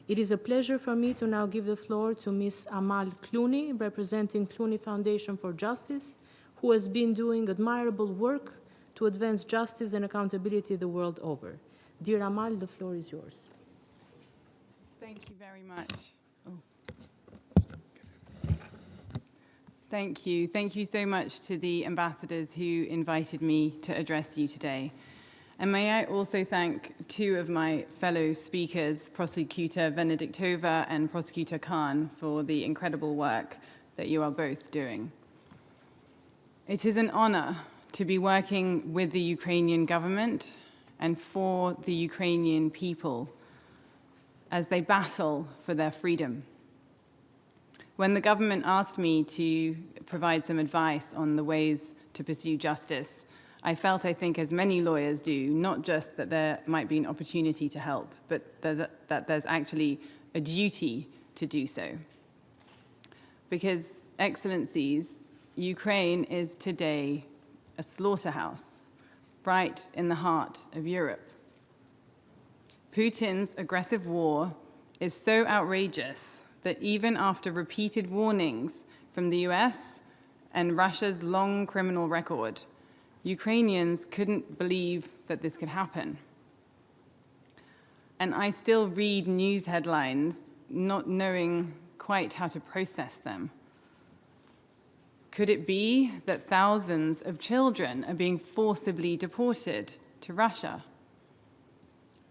It is a pleasure for me to now give the floor to Ms. Amal Clooney, representing Clooney Foundation for Justice, who has been doing admirable work to advance justice and accountability the world over. Dear Amal, the floor is yours. Thank you very much. Thank you. Thank you so much to the ambassadors who invited me to address you today. And may I also thank two of my fellow speakers, Prosecutor Venediktova and Prosecutor Khan, for the incredible work that you are both doing. It is an honor to be working with the Ukrainian government and for the Ukrainian people as they battle for their freedom. When the government asked me to provide some advice on the ways to pursue justice, I felt, I think, as many lawyers do, not just that there might be an opportunity to help, but that there's actually a duty to do so. Because, Excellencies, Ukraine is today a slaughterhouse, right in the heart of Europe. Putin's aggressive war is so outrageous that even after repeated warnings from the US and Russia's long criminal record, Ukrainians couldn't believe that this could happen. And I still read news headlines not knowing quite how to process them. Could it be that thousands of children are being forcibly deported to Russia?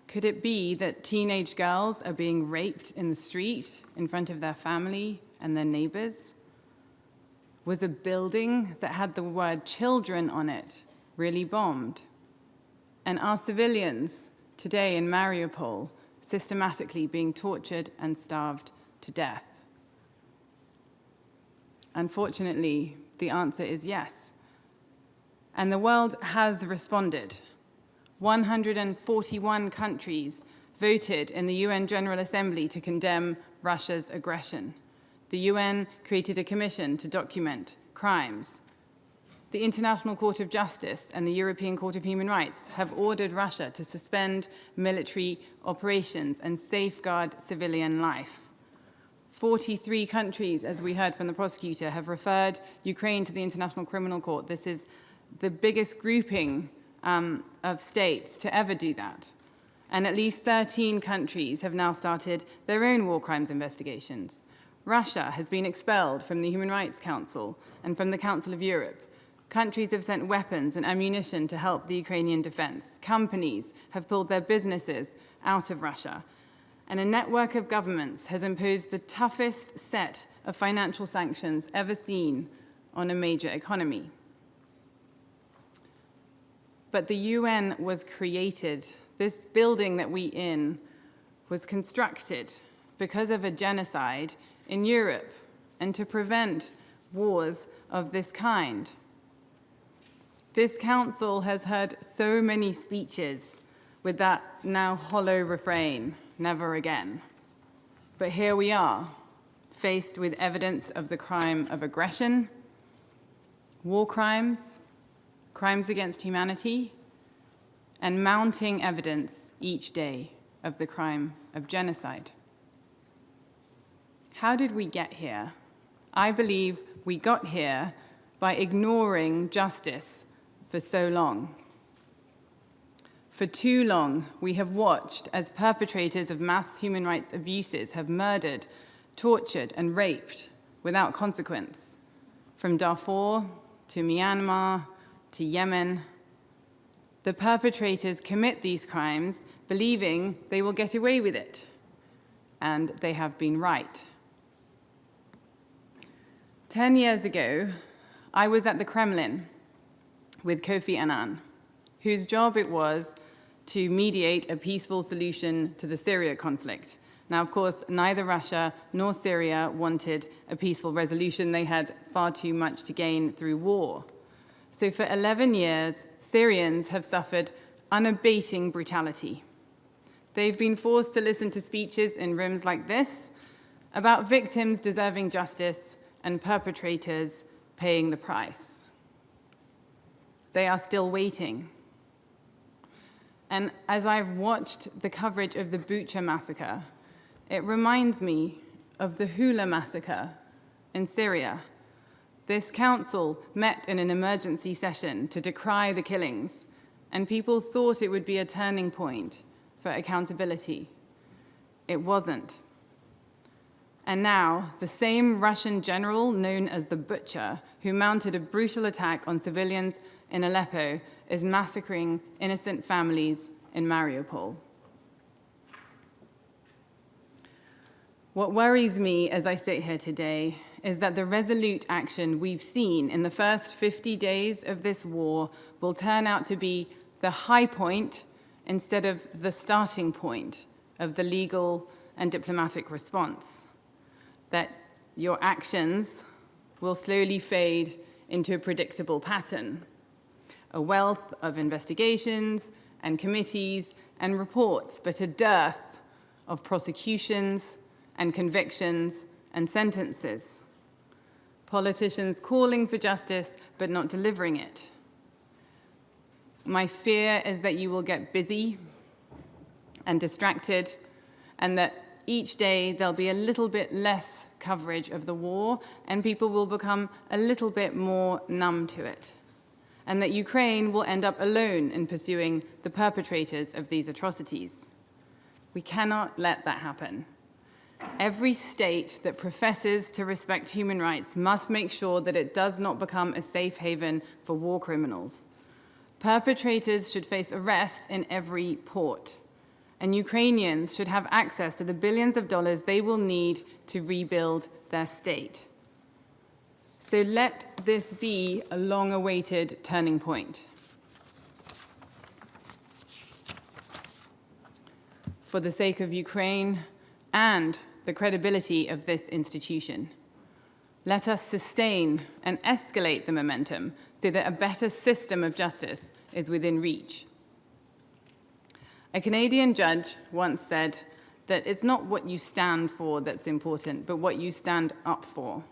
Could it be that teenage girls are being raped in the street in front of their family and their neighbors? Was a building that had the word children on it really bombed? And are civilians today in Mariupol systematically being tortured and starved to death? Unfortunately, the answer is yes. And the world has responded. 141 countries voted in the UN General Assembly to condemn Russia's aggression. The UN created a commission to document crimes. The International Court of Justice and the European Court of Human Rights have ordered Russia to suspend military operations and safeguard civilian life. 43 countries, as we heard from the prosecutor, have referred Ukraine to the International Criminal Court. This is the biggest grouping of states to ever do that. And at least 13 countries have now started their own war crimes investigations. Russia has been expelled from the Human Rights Council and from the Council of Europe. Countries have sent weapons and ammunition to help the Ukrainian defense. Companies have pulled their businesses out of Russia. And a network of governments has imposed the toughest set of financial sanctions ever seen on a major economy. But the UN was created. This building that we in was constructed because of a genocide in Europe and to prevent wars of this kind. This council has heard so many speeches with that now hollow refrain, never again. But here we are, faced with evidence of the crime of aggression, war crimes, crimes against humanity, and mounting evidence each day of the crime of genocide. How did we get here? I believe we got here by ignoring justice for so long. For too long, we have watched as perpetrators of mass human rights abuses have murdered, tortured, and raped without consequence. From Darfur to Myanmar to Yemen, the perpetrators commit these crimes believing they will get away with it. And they have been right. 10 years ago, I was at the Kremlin with Kofi Annan, whose job it was to mediate a peaceful solution to the Syria conflict. Now, of course, neither Russia nor Syria wanted a peaceful resolution. They had far too much to gain through war. So for 11 years, Syrians have suffered unabating brutality. They've been forced to listen to speeches in rooms like this about victims deserving justice and perpetrators paying the price. They are still waiting. And as I've watched the coverage of the Bucha massacre, It reminds me of the Hula massacre in Syria. This council met in an emergency session to decry the killings, and people thought it would be a turning point for accountability. It wasn't. And now, the same Russian general known as the Butcher, who mounted a brutal attack on civilians in Aleppo, is massacring innocent families in Mariupol. What worries me as I sit here today is that the resolute action we've seen in the first 50 days of this war will turn out to be the high point instead of the starting point of the legal and diplomatic response. That your actions will slowly fade into a predictable pattern, a wealth of investigations and committees and reports, but a dearth of prosecutions and convictions and sentences. Politicians calling for justice but not delivering it. My fear is that you will get busy and distracted, and that each day there'll be a little bit less coverage of the war, and people will become a little bit more numb to it, and that Ukraine will end up alone in pursuing the perpetrators of these atrocities. We cannot let that happen. Every state that professes to respect human rights must make sure that it does not become a safe haven for war criminals. Perpetrators should face arrest in every port, and Ukrainians should have access to the billions of dollars they will need to rebuild their state. So let this be a long-awaited turning point. For the sake of Ukraine and the credibility of this institution, let us sustain and escalate the momentum so that a better system of justice is within reach. A Canadian judge once said that it's not what you stand for that's important, but what you stand up for.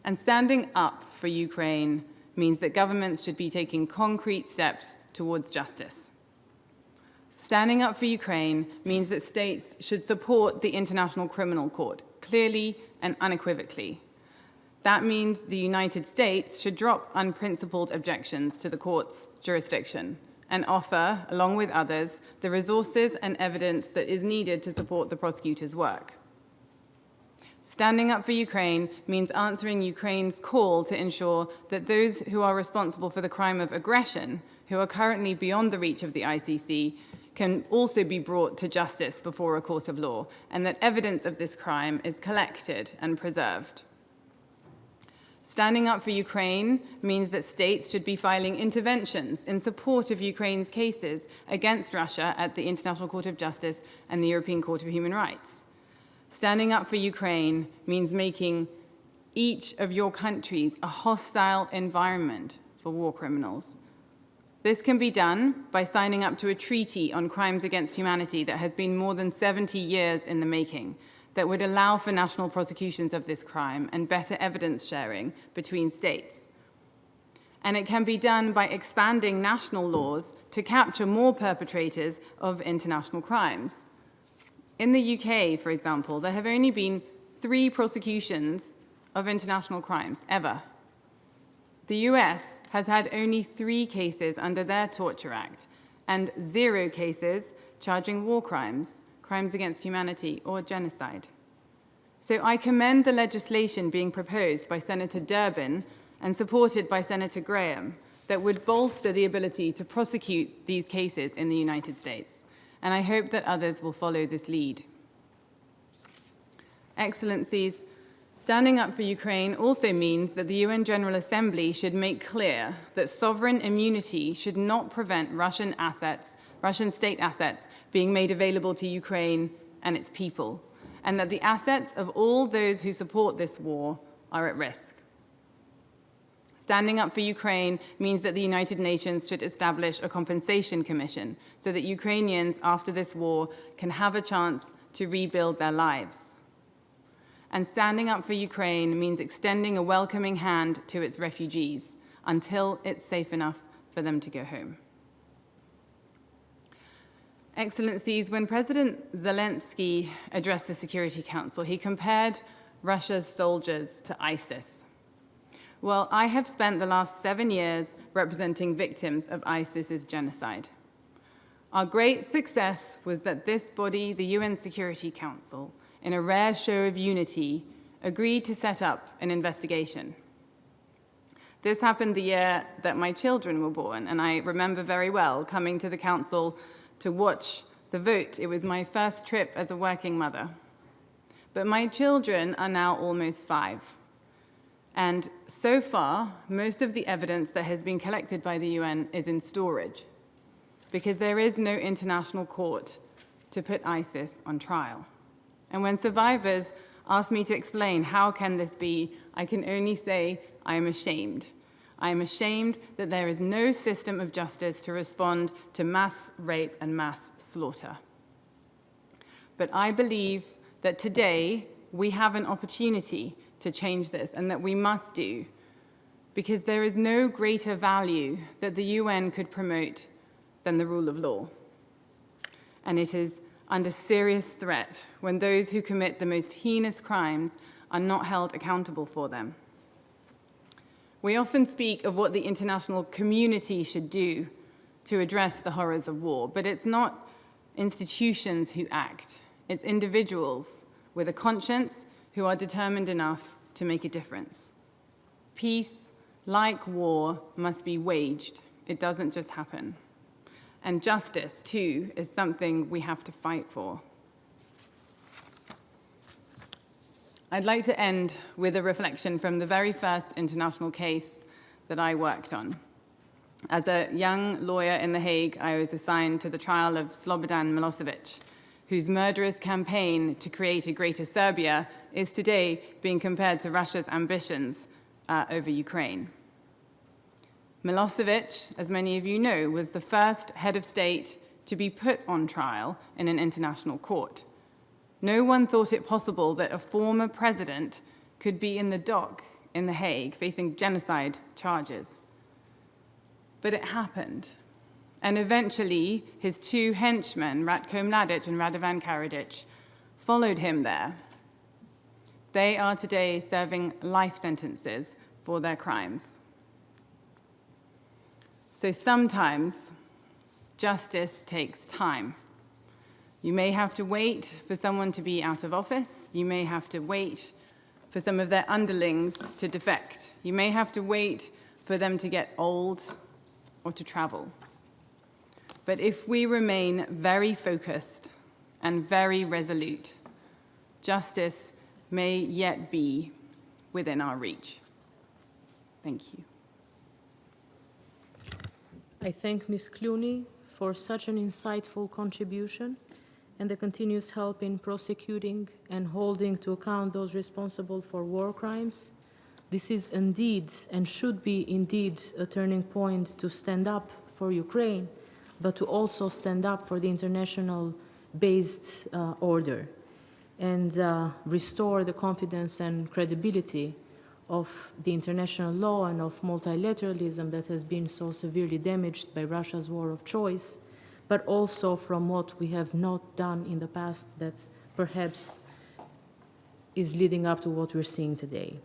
And standing up for Ukraine means that governments should be taking concrete steps towards justice. Standing up for Ukraine means that states should support the International Criminal Court, clearly and unequivocally. That means the United States should drop unprincipled objections to the court's jurisdiction and offer, along with others, the resources and evidence that is needed to support the prosecutor's work. Standing up for Ukraine means answering Ukraine's call to ensure that those who are responsible for the crime of aggression, who are currently beyond the reach of the ICC, can also be brought to justice before a court of law, and that evidence of this crime is collected and preserved. Standing up for Ukraine means that states should be filing interventions in support of Ukraine's cases against Russia at the International Court of Justice and the European Court of Human Rights. Standing up for Ukraine means making each of your countries a hostile environment for war criminals. This can be done by signing up to a treaty on crimes against humanity that has been more than 70 years in the making, that would allow for national prosecutions of this crime and better evidence sharing between states. And it can be done by expanding national laws to capture more perpetrators of international crimes. In the UK, for example, there have only been 3 prosecutions of international crimes, ever. The US has had only 3 cases under their Torture Act, and 0 cases charging war crimes, crimes against humanity, or genocide. So I commend the legislation being proposed by Senator Durbin and supported by Senator Graham that would bolster the ability to prosecute these cases in the United States. And I hope that others will follow this lead. Excellencies, standing up for Ukraine also means that the UN General Assembly should make clear that sovereign immunity should not prevent Russian state assets being made available to Ukraine and its people, and that the assets of all those who support this war are at risk. Standing up for Ukraine means that the United Nations should establish a compensation commission so that Ukrainians after this war can have a chance to rebuild their lives. And standing up for Ukraine means extending a welcoming hand to its refugees until it's safe enough for them to go home. Excellencies, when President Zelensky addressed the Security Council, he compared Russia's soldiers to ISIS. Well, I have spent the last 7 years representing victims of ISIS's genocide. Our great success was that this body, the UN Security Council, in a rare show of unity, agreed to set up an investigation. This happened the year that my children were born, and I remember very well coming to the council to watch the vote. It was my first trip as a working mother. But my children are now almost 5. And so far, most of the evidence that has been collected by the UN is in storage, because there is no international court to put ISIS on trial. And when survivors ask me to explain how can this be, I can only say I am ashamed. I am ashamed that there is no system of justice to respond to mass rape and mass slaughter. But I believe that today we have an opportunity to change this, and that we must do, because there is no greater value that the UN could promote than the rule of law. And it is under serious threat when those who commit the most heinous crimes are not held accountable for them. We often speak of what the international community should do to address the horrors of war, but it's not institutions who act. It's individuals with a conscience who are determined enough to make a difference. Peace, like war, must be waged. It doesn't just happen. And justice, too, is something we have to fight for. I'd like to end with a reflection from the very first international case that I worked on. As a young lawyer in The Hague, I was assigned to the trial of Slobodan Milosevic, whose murderous campaign to create a greater Serbia is today being compared to Russia's ambitions over Ukraine. Milosevic, as many of you know, was the first head of state to be put on trial in an international court. No one thought it possible that a former president could be in the dock in The Hague facing genocide charges. But it happened. And eventually, his 2 henchmen, Ratko Mladic and Radovan Karadzic, followed him there. They are today serving life sentences for their crimes. So sometimes, justice takes time. You may have to wait for someone to be out of office. You may have to wait for some of their underlings to defect. You may have to wait for them to get old or to travel. But if we remain very focused and very resolute, justice may yet be within our reach. Thank you. I thank Ms. Clooney for such an insightful contribution and the continuous help in prosecuting and holding to account those responsible for war crimes. This is indeed, and should be indeed, a turning point to stand up for Ukraine, but to also stand up for the international-based order and restore the confidence and credibility of the international law and of multilateralism that has been so severely damaged by Russia's war of choice, but also from what we have not done in the past that perhaps is leading up to what we're seeing today.